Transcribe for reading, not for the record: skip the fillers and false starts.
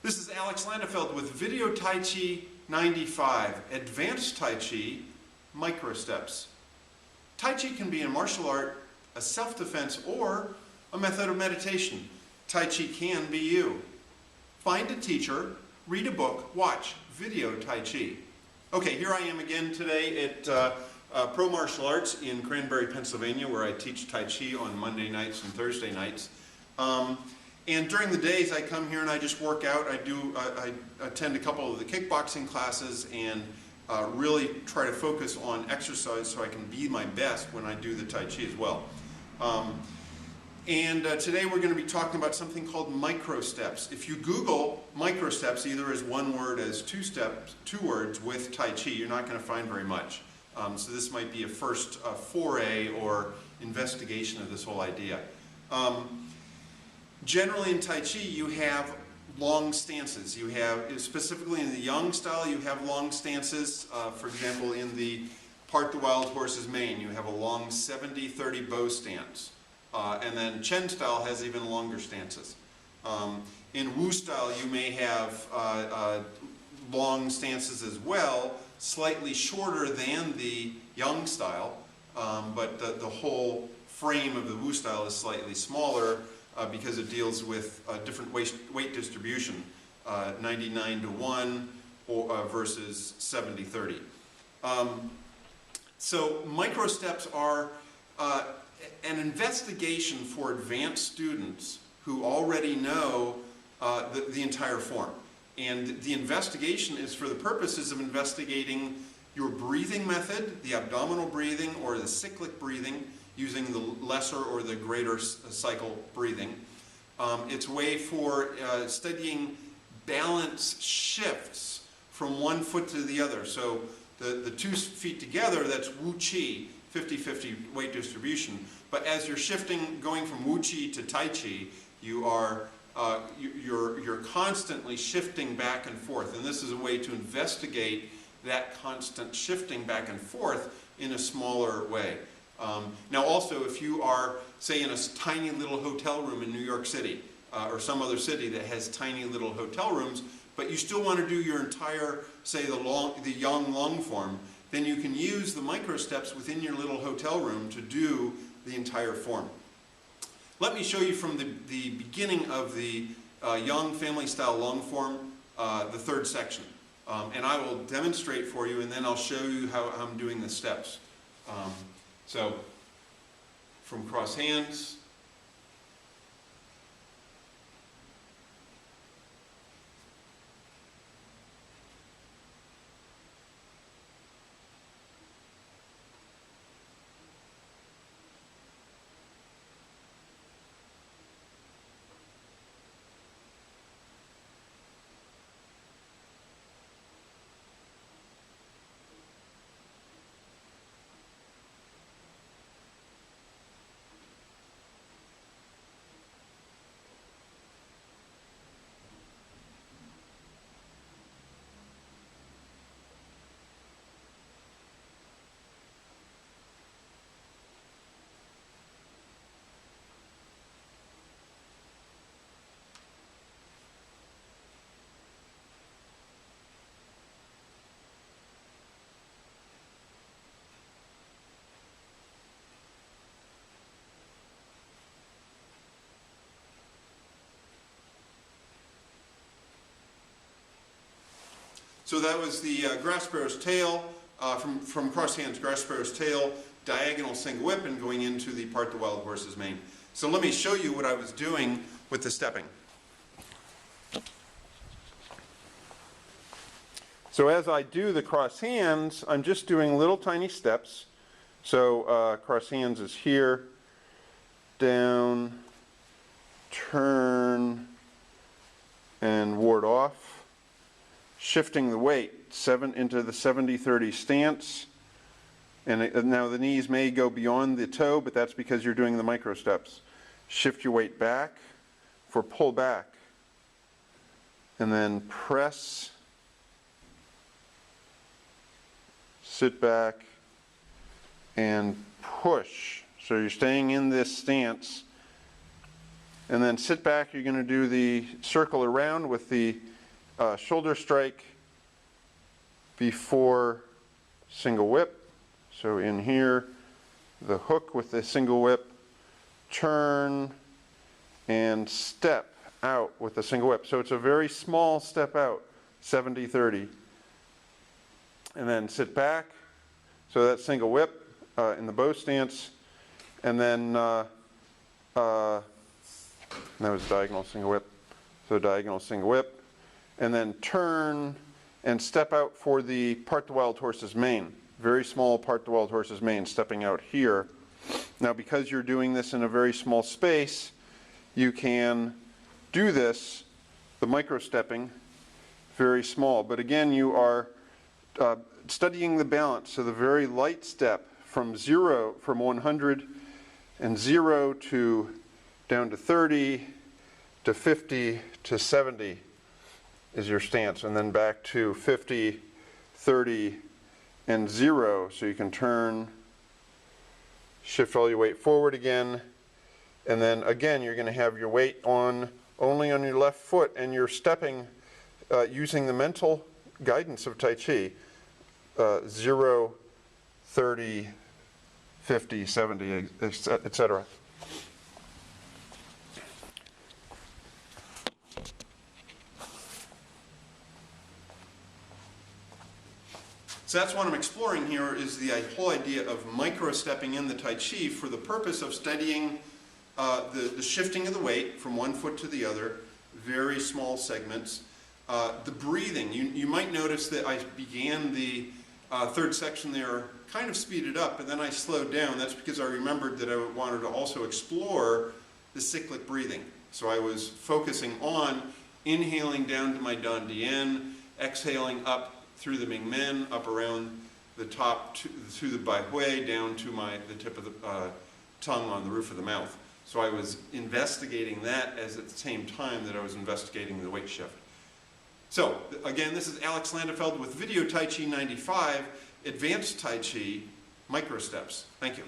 This is Alex Landefeld with Video Tai Chi 95, Advanced Tai Chi, Micro Steps. Tai Chi can be a martial art, a self-defense, or a method of meditation. Tai Chi can be you. Find a teacher, read a book, watch Video Tai Chi. Okay, here I am again today at Pro Martial Arts in Cranberry, Pennsylvania, where I teach Tai Chi on Monday nights and Thursday nights. And during the days I come here and I just work out. I attend a couple of the kickboxing classes and really try to focus on exercise so I can be my best when I do the Tai Chi as well. Today we're going to be talking about something called micro steps. If you Google micro steps, either as one word as two words with Tai Chi, you're not going to find very much. So this might be a first foray or investigation of this whole idea. Generally in Tai Chi you have long stances. You have, specifically in the Yang style, you have long stances. For example, in the Part the Wild Horse's Mane, you have a long 70-30 bow stance. And then Chen style has even longer stances. In Wu style you may have long stances as well, slightly shorter than the Yang style, but the whole frame of the Wu style is slightly smaller because it deals with different weight distribution, 99-1 versus 70-30. So micro steps are an investigation for advanced students who already know the entire form. And the investigation is for the purposes of investigating your breathing method, the abdominal breathing or the cyclic breathing, using the lesser or the greater cycle breathing. It's a way for studying balance shifts from one foot to the other. So the 2 feet together, that's Wu Chi, 50-50 weight distribution. But as you're shifting, going from Wu Chi to Tai Chi, you're constantly shifting back and forth. And this is a way to investigate that constant shifting back and forth in a smaller way. Now also, if you are, say, in a tiny little hotel room in New York City, or some other city that has tiny little hotel rooms, but you still want to do your entire, say, the Yang long form, then you can use the micro steps within your little hotel room to do the entire form. Let me show you from the beginning of the Yang family style long form, the 3rd section. And I will demonstrate for you, and then I'll show you how I'm doing the steps. So, from cross hands, so that was the grass sparrow's tail, from cross hands, grass sparrow's tail, diagonal single whip, and going into the Part the Wild Horse's Mane. So let me show you what I was doing with the stepping. So as I do the cross hands, I'm just doing little tiny steps. So cross hands is here, down, turn, and ward off. Shifting the weight into the 70-30 stance, and now the knees may go beyond the toe, but that's because you're doing the micro steps. Shift your weight back for pull back, and then press, sit back, and push. So you're staying in this stance, and then sit back. You're going to do the circle around with the shoulder strike before single whip. So in here, the hook with the single whip, turn, and step out with the single whip. So it's a very small step out, 70-30. And then sit back. So that's single whip in the bow stance. And then that was diagonal single whip. So diagonal single whip. And then turn and step out for the part the wild horse's mane. Very small part the wild horse's mane, stepping out here. Now because you're doing this in a very small space, you can do this, the micro stepping, very small. But again, you are studying the balance. So the very light step from 100 and 0 to down to 30 to 50 to 70 is your stance. And then back to 50, 30, and 0. So you can turn, shift all your weight forward again. And then again, you're going to have your weight only on your left foot, and you're stepping using the mental guidance of Tai Chi. 0, 30, 50, 70, etc. So that's what I'm exploring here, is the whole idea of micro-stepping in the Tai Chi for the purpose of studying the shifting of the weight from one foot to the other, very small segments. The breathing, you might notice that I began the third section there kind of speeded up, but then I slowed down. That's because I remembered that I wanted to also explore the cyclic breathing. So I was focusing on inhaling down to my Dan Dien, exhaling up through the Ming Men, up around the top through the Bai Hui, down to the tip of the tongue on the roof of the mouth. So I was investigating that as at the same time that I was investigating the weight shift. So again, this is Alex Landefeld with Video Tai Chi 95, Advanced Tai Chi Micro Steps. Thank you.